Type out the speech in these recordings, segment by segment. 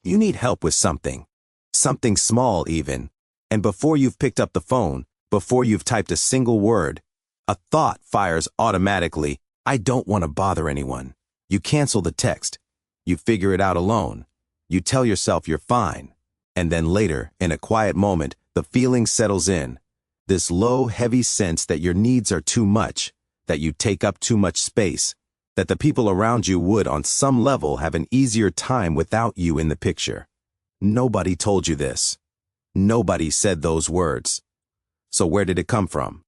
You need help with something. Something small even. And before you've picked up the phone, before you've typed a single word, a thought fires automatically. I don't want to bother anyone. You cancel the text. You figure it out alone. You tell yourself you're fine. And then later, in a quiet moment, the feeling settles in. This low, heavy sense that your needs are too much, that you take up too much space, that the people around you would, on some level, have an easier time without you in the picture. Nobody told you this. Nobody said those words. So where did it come from?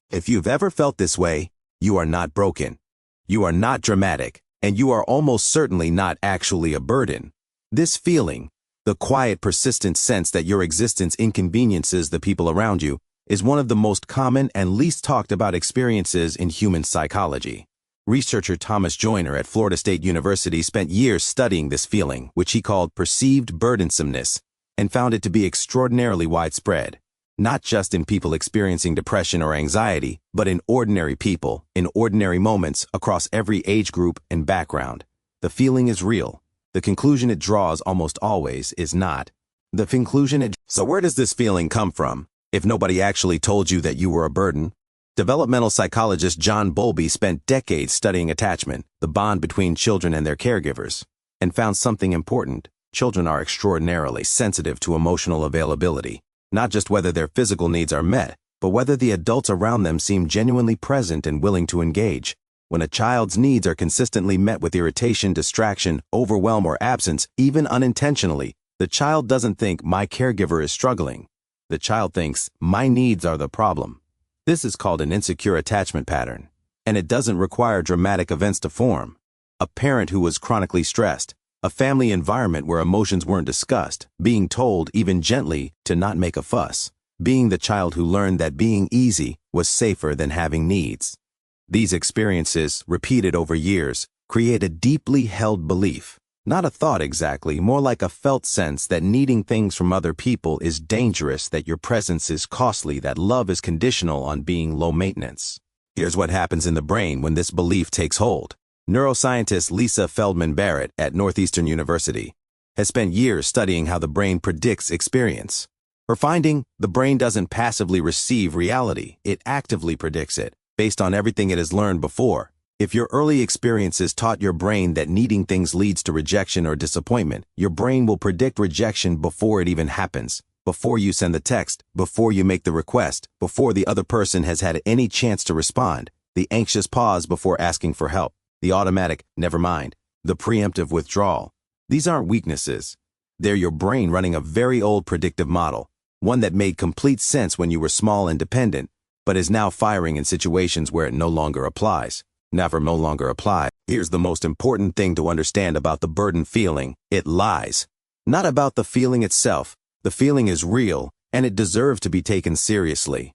If you've ever felt this way, you are not broken. You are not dramatic, and you are almost certainly not actually a burden. This feeling, the quiet, persistent sense that your existence inconveniences the people around you, is one of the most common and least talked about experiences in human psychology. Researcher Thomas Joyner at Florida State University spent years studying this feeling, which he called perceived burdensomeness, and found it to be extraordinarily widespread. Not just in people experiencing depression or anxiety, but in ordinary people, in ordinary moments, across every age group and background. The feeling is real. The conclusion it draws almost always is not. So where does this feeling come from, if nobody actually told you that you were a burden? Developmental psychologist John Bowlby spent decades studying attachment, the bond between children and their caregivers, and found something important. Children are extraordinarily sensitive to emotional availability. Not just whether their physical needs are met, but whether the adults around them seem genuinely present and willing to engage. When a child's needs are consistently met with irritation, distraction, overwhelm, or absence, even unintentionally, the child doesn't think, my caregiver is struggling. The child thinks, my needs are the problem. This is called an insecure attachment pattern, and it doesn't require dramatic events to form. A parent who was chronically stressed, a family environment where emotions weren't discussed, being told, even gently, to not make a fuss, being the child who learned that being easy was safer than having needs. These experiences, repeated over years, create a deeply held belief, not a thought exactly, more like a felt sense that needing things from other people is dangerous, that your presence is costly, that love is conditional on being low maintenance. Here's what happens in the brain when this belief takes hold. Neuroscientist Lisa Feldman Barrett at Northeastern University has spent years studying how the brain predicts experience. Her finding, the brain doesn't passively receive reality, it actively predicts it, based on everything it has learned before. If your early experiences taught your brain that needing things leads to rejection or disappointment, your brain will predict rejection before it even happens, before you send the text, before you make the request, before the other person has had any chance to respond, the anxious pause before asking for help. The automatic, never mind, the preemptive withdrawal. These aren't weaknesses. They're your brain running a very old predictive model, one that made complete sense when you were small and dependent, but is now firing in situations where it no longer applies. Never no longer apply. Here's the most important thing to understand about the burden feeling. It lies. Not about the feeling itself. The feeling is real, and it deserves to be taken seriously.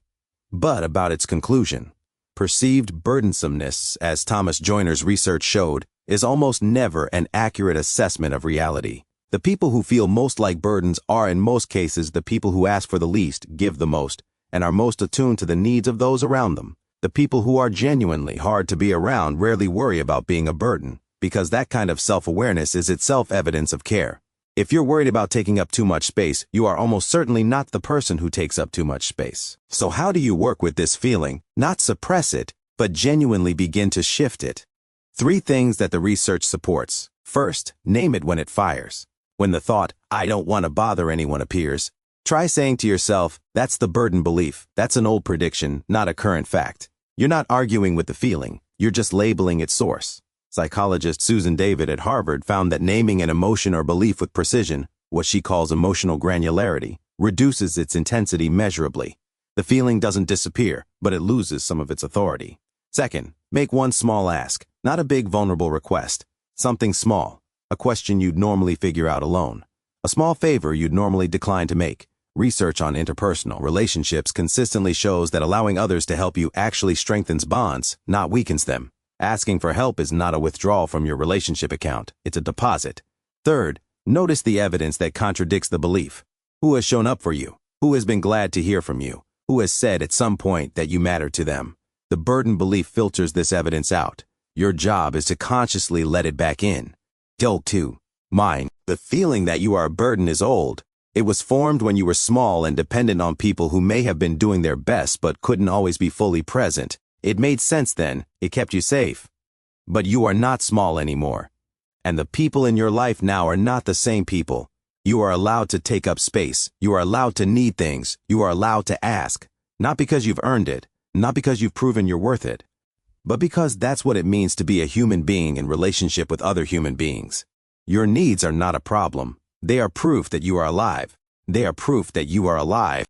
But about its conclusion. Perceived burdensomeness, as Thomas Joyner's research showed, is almost never an accurate assessment of reality. The people who feel most like burdens are in most cases the people who ask for the least, give the most, and are most attuned to the needs of those around them. The people who are genuinely hard to be around rarely worry about being a burden, because that kind of self-awareness is itself evidence of care. If you're worried about taking up too much space, you are almost certainly not the person who takes up too much space. So how do you work with this feeling? Not suppress it, but genuinely begin to shift it. 3 things that the research supports. First, name it when it fires. When the thought, I don't want to bother anyone appears, try saying to yourself, that's the burden belief. That's an old prediction, not a current fact. You're not arguing with the feeling. You're just labeling its source. Psychologist Susan David at Harvard found that naming an emotion or belief with precision, what she calls emotional granularity, reduces its intensity measurably. The feeling doesn't disappear, but it loses some of its authority. Second, make one small ask, not a big vulnerable request. Something small, a question you'd normally figure out alone. A small favor you'd normally decline to make. Research on interpersonal relationships consistently shows that allowing others to help you actually strengthens bonds, not weakens them. Asking for help is not a withdrawal from your relationship account, it's a deposit. Third, notice the evidence that contradicts the belief. Who has shown up for you? Who has been glad to hear from you? Who has said at some point that you matter to them? The burden belief filters this evidence out. Your job is to consciously let it back in. Goal 2. Mine. The feeling that you are a burden is old. It was formed when you were small and dependent on people who may have been doing their best but couldn't always be fully present. It made sense then. It kept you safe. But you are not small anymore. And the people in your life now are not the same people. You are allowed to take up space. You are allowed to need things. You are allowed to ask. Not because you've earned it, not because you've proven you're worth it, but because that's what it means to be a human being in relationship with other human beings. Your needs are not a problem. They are proof that you are alive. They are proof that you are alive.